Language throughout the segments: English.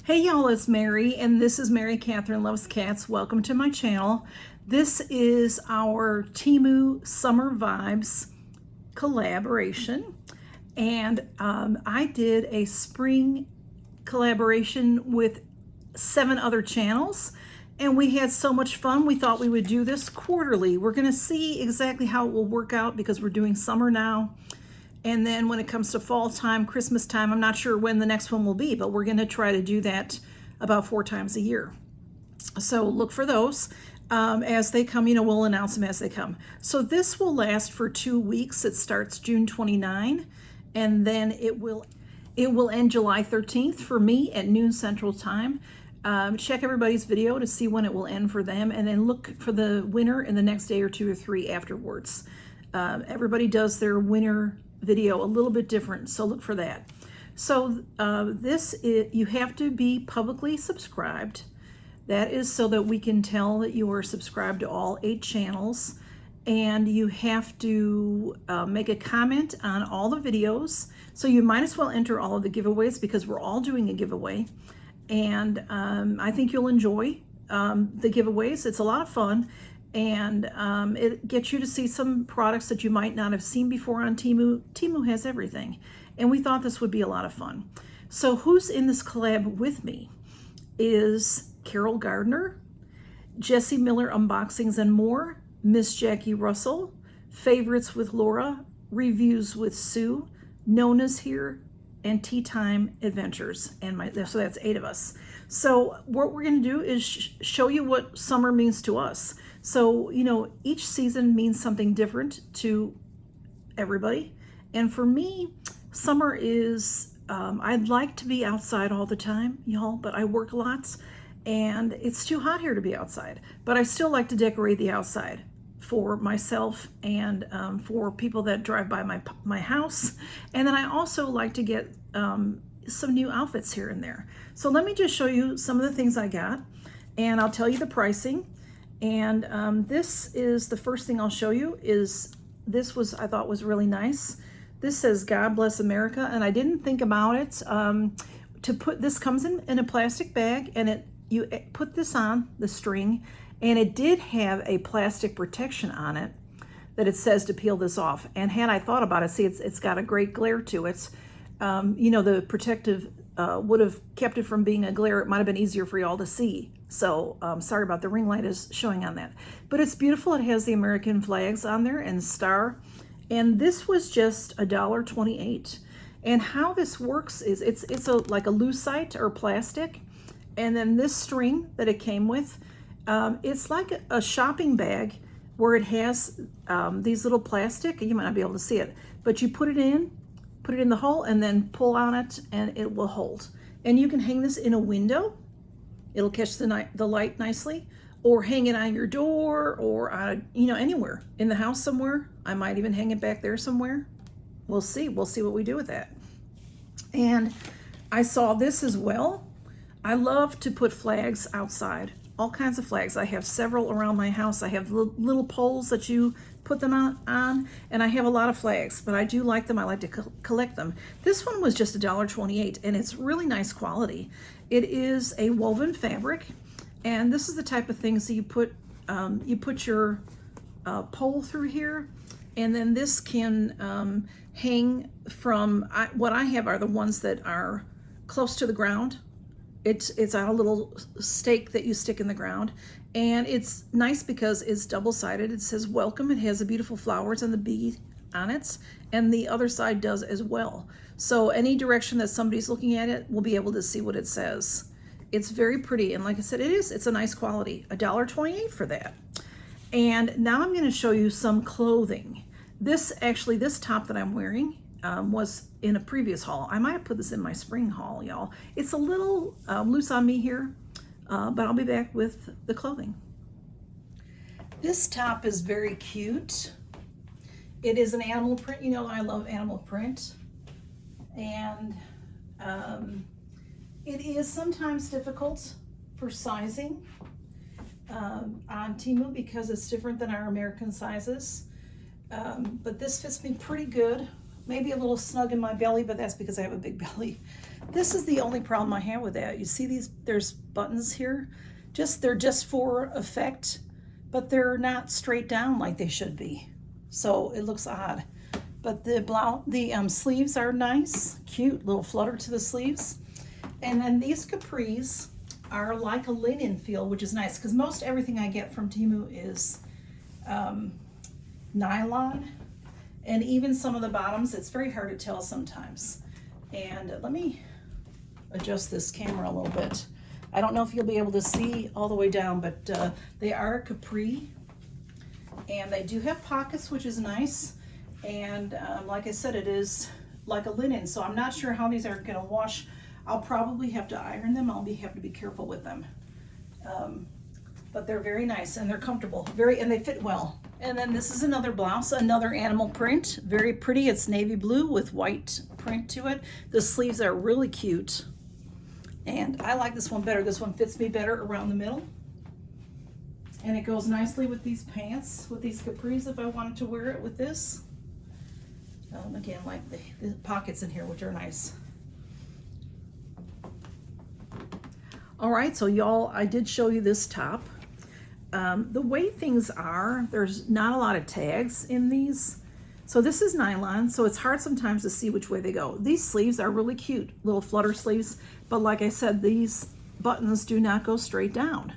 Hey y'all, it's Mary, and this is Mary Catherine Loves Cats. Welcome to my channel. This is our TEMU Summer Vibes collaboration, and I did a spring collaboration with 7 other channels, and we had so much fun. We thought we would do this quarterly. We're gonna see exactly how it will work out because we're doing summer now. And then when it comes to fall time, Christmas time, I'm not sure when the next one will be, but we're going to try to do that about 4 times a year. So look for those as they come. We'll announce them as they come. So this will last for 2 weeks. It starts June 29, and then it will end July 13th for me at noon Central Time. Check everybody's video to see when it will end for them, and then look for the winner in the next day or 2 or 3 afterwards. Everybody does their winner video a little bit different, so look for that. So you have to be publicly subscribed. That is so that we can tell that you are subscribed to all 8 channels, and you have to make a comment on all the videos. So you might as well enter all of the giveaways because we're all doing a giveaway, and I think you'll enjoy the giveaways. It's a lot of fun. And it gets you to see some products that you might not have seen before on TEMU. TEMU has everything, and we thought this would be a lot of fun. So who's in this collab with me is Carol Gardner, Jessie Miller Unboxings and More, Miss Jackie Russell, Favorites with Laura, Reviews with Sue, Nona's here, and Tea Time Adventures. So that's 8 of us. So what we're going to do is show you what summer means to us. So, each season means something different to everybody. And for me, summer is, I'd like to be outside all the time, y'all, but I work lots and it's too hot here to be outside. But I still like to decorate the outside for myself and for people that drive by my house. And then I also like to get some new outfits here and there. So let me just show you some of the things I got, and I'll tell you the pricing. And this is the first thing I'll show you. I thought was really nice. This says God Bless America, and I didn't think about it. This comes in a plastic bag, and you put this on the string, and it did have a plastic protection on it that it says to peel this off. And had I thought about it, see, it's got a great glare to it. The protective would have kept it from being a glare. It might have been easier for y'all to see. So sorry about the ring light is showing on that. But it's beautiful. It has the American flags on there and star. And this was just $1.28. And how this works is it's like a lucite or plastic. And then this string that it came with, it's like a shopping bag where it has these little plastic, you might not be able to see it, but you put it in the hole and then pull on it and it will hold. And you can hang this in a window. It'll catch the light nicely, or hang it on your door, or on anywhere in the house somewhere. I might even hang it back there somewhere. We'll see what we do with that. And I saw this as well. I love to put flags outside, all kinds of flags. I have several around my house. I have little poles that you put them on, and I have a lot of flags, but I do like them. I like to collect them. This one was just $1.28, and it's really nice quality. It is a woven fabric, and this is the type of things that you put your pole through here, and then this can hang from, what I have are the ones that are close to the ground. It's on a little stake that you stick in the ground, and it's nice because it's double-sided. It says welcome. It has the beautiful flowers and the bee on it, and the other side does as well. So any direction that somebody's looking at it will be able to see what it says. It's very pretty, and like I said, it's a nice quality. $1.28 for that. And now I'm going to show you some clothing. This top that I'm wearing was in a previous haul. I might have put this in my spring haul, y'all. It's a little loose on me here, but I'll be back with the clothing. This top is very cute. It is an animal print. I love animal print. And it is sometimes difficult for sizing on TEMU because it's different than our American sizes. But this fits me pretty good. maybe a little snug in my belly, but that's because I have a big belly. This is the only problem I have with that. You see these, there's buttons here. They're just for effect, but they're not straight down like they should be. So it looks odd. But the sleeves are nice, cute, little flutter to the sleeves. And then these capris are like a linen feel, which is nice because most everything I get from TEMU is nylon. And even some of the bottoms, it's very hard to tell sometimes. And let me adjust this camera a little bit. I don't know if you'll be able to see all the way down, but they are capri. And they do have pockets, which is nice. And like I said, it is like a linen. So I'm not sure how these are gonna wash. I'll probably have to iron them. Have to be careful with them. But they're very nice and they're comfortable. And they fit well. And then this is another blouse, another animal print. Very pretty. It's navy blue with white print to it. The sleeves are really cute. And I like this one better. This one fits me better around the middle. And it goes nicely with these pants, with these capris if I wanted to wear it with this. Again, like the pockets in here, which are nice. All right, so y'all, I did show you this top. The way things are, there's not a lot of tags in these. So this is nylon, so it's hard sometimes to see which way they go. These sleeves are really cute, little flutter sleeves, but like I said, these buttons do not go straight down.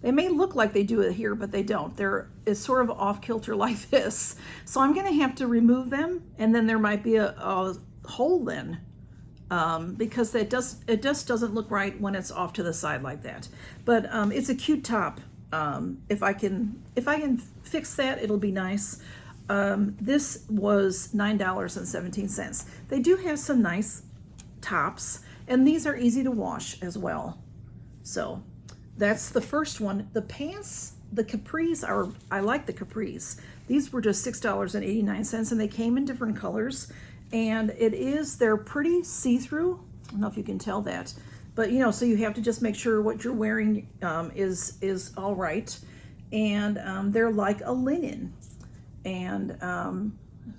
They may look like they do it here, but they don't. It's sort of off kilter like this. So I'm gonna have to remove them, and then there might be a hole then, because it just doesn't look right when it's off to the side like that. But it's a cute top. If I can fix that, it'll be nice. This was $9.17. They do have some nice tops, and these are easy to wash as well. So that's the first one. The pants, the capris I like the capris. These were just $6.89, and they came in different colors. And they're pretty see-through. I don't know if you can tell that. But, you know, so you have to just make sure what you're wearing is all right. And they're like a linen. And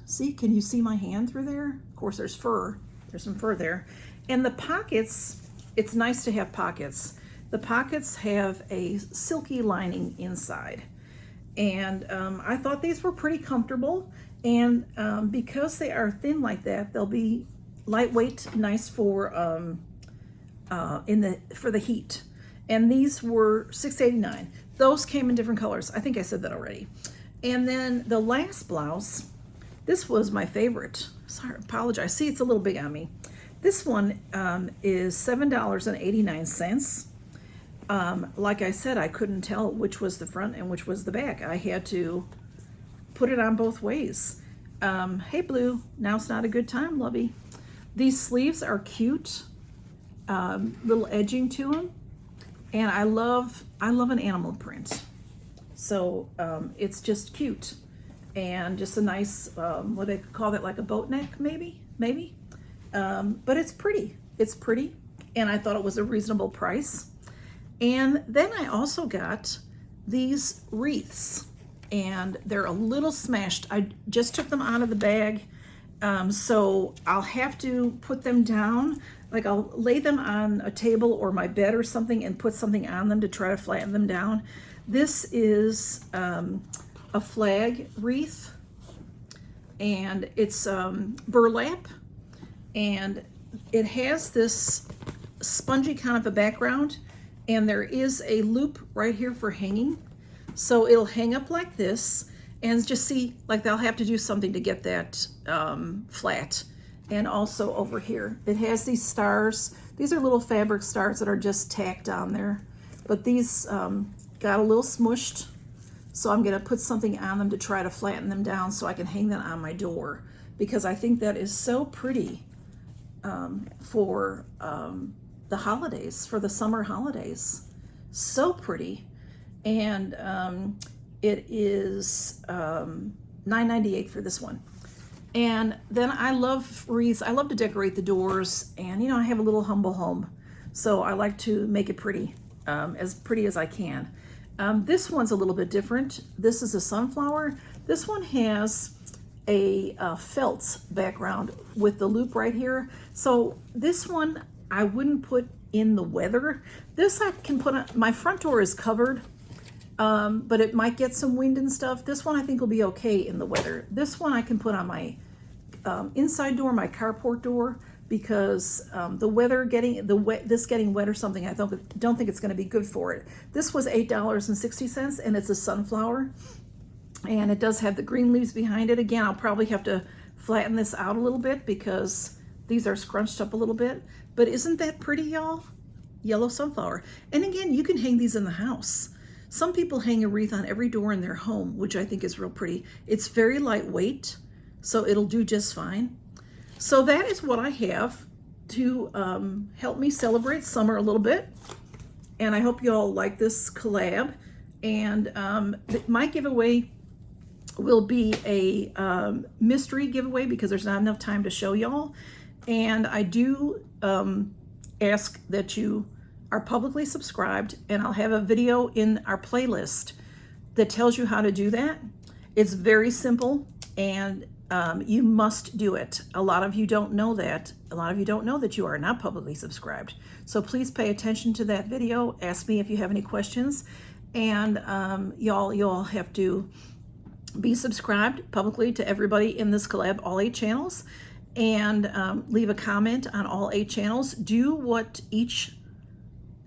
see, can you see my hand through there? Of course, there's fur. There's some fur there. And the pockets, it's nice to have pockets. The pockets have a silky lining inside. And I thought these were pretty comfortable. And because they are thin like that, they'll be lightweight, nice for the heat. And these were $6.89. Those came in different colors. I think I said that already. And then the last blouse, this was my favorite. Sorry, apologize. See, it's a little big on me. This one is $7.89. Like I said, I couldn't tell which was the front and which was the back. I had to put it on both ways. Hey Blue, now's not a good time, lovey. These sleeves are cute, little edging to them, and I love an animal print. So it's just cute, and just a nice, what they call that, like a boat neck, maybe. But it's pretty. It's pretty, and I thought it was a reasonable price. And then I also got these wreaths, and they're a little smashed. I just took them out of the bag, so I'll have to put them down. Like I'll lay them on a table or my bed or something and put something on them to try to flatten them down. This is a flag wreath, and it's burlap, and it has this spongy kind of a background, and there is a loop right here for hanging. So it'll hang up like this, and just see, like they'll have to do something to get that flat. And also over here, it has these stars. These are little fabric stars that are just tacked on there. But these got a little smushed, so I'm gonna put something on them to try to flatten them down so I can hang them on my door, because I think that is so pretty for the holidays, for the summer holidays. So pretty. And it is $9.98 for this one. And then I love wreaths. I love to decorate the doors, and you know, I have a little humble home, so I like to make it pretty as I can. This one's a little bit different. This is a sunflower. This one has a felt background with the loop right here. So this one I wouldn't put in the weather. This I can put on, my front door is covered, but it might get some wind and stuff. This one I think will be okay in the weather. This one I can put on my inside door, my carport door, because the weather getting this getting wet or something, I don't think it's going to be good for it. This was $8.60, and it's a sunflower, and it does have the green leaves behind it. Again, I'll probably have to flatten this out a little bit because these are scrunched up a little bit. But isn't that pretty, y'all? Yellow sunflower. And again, you can hang these in the house. Some people hang a wreath on every door in their home, which I think is real pretty. It's very lightweight, so it'll do just fine. So that is what I have to help me celebrate summer a little bit. And I hope you all like this collab. And my giveaway will be a mystery giveaway because there's not enough time to show y'all. And I do ask that you are publicly subscribed, and I'll have a video in our playlist that tells you how to do that. It's very simple, and you must do it. A lot of you don't know that. A lot of you don't know that you are not publicly subscribed. So please pay attention to that video. Ask me if you have any questions. And y'all have to be subscribed publicly to everybody in this collab, all 8 channels, and leave a comment on all 8 channels. Do what each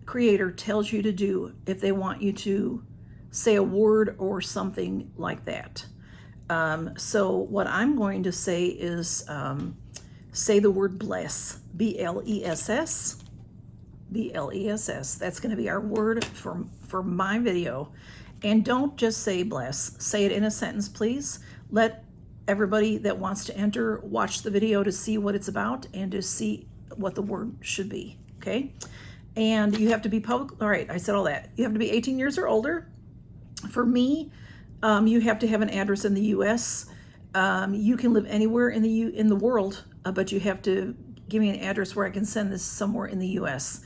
creator tells you to do if they want you to say a word or something like that. So what I'm going to say is say the word bless, B-L-E-S-S, B-L-E-S-S. That's going to be our word for my video. And don't just say bless. Say it in a sentence, please. Let everybody that wants to enter watch the video to see what it's about and to see what the word should be, okay? And you have to be public. All right, I said all that. You have to be 18 years or older. For me, you have to have an address in the U.S. You can live anywhere in the world, but you have to give me an address where I can send this somewhere in the U.S.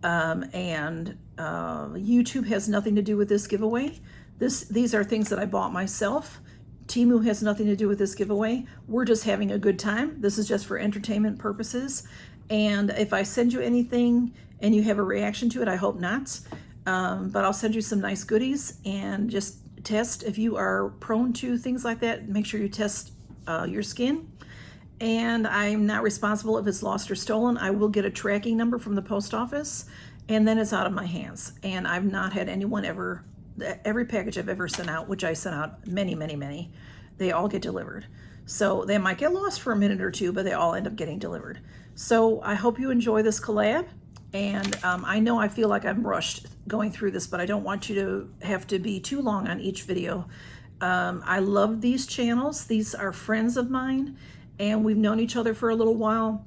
And YouTube has nothing to do with this giveaway. These are things that I bought myself. TEMU has nothing to do with this giveaway. We're just having a good time. This is just for entertainment purposes. And if I send you anything and you have a reaction to it, I hope not. But I'll send you some nice goodies, and just test if you are prone to things like that. Make sure you test your skin. And I'm not responsible if it's lost or stolen. I will get a tracking number from the post office, and then it's out of my hands. And I've not had anyone ever, every package I've ever sent out, which I sent out many, they all get delivered. So they might get lost for a minute or two, but they all end up getting delivered. So I hope you enjoy this collab. And I know I feel like I'm rushed going through this, but I don't want you to have to be too long on each video. I love these channels. These are friends of mine, and we've known each other for a little while,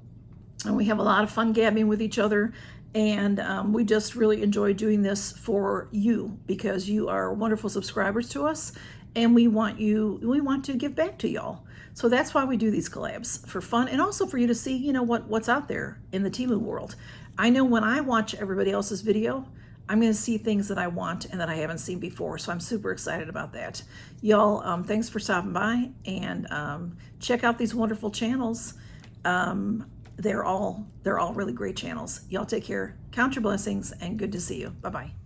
and we have a lot of fun gabbing with each other. And we just really enjoy doing this for you because you are wonderful subscribers to us, and we want to give back to y'all. So that's why we do these collabs, for fun, and also for you to see, what's out there in the TEMU world. I know when I watch everybody else's video, I'm going to see things that I want and that I haven't seen before. So I'm super excited about that. Y'all, thanks for stopping by, and check out these wonderful channels. They're all really great channels. Y'all take care. Count your blessings, and good to see you. Bye-bye.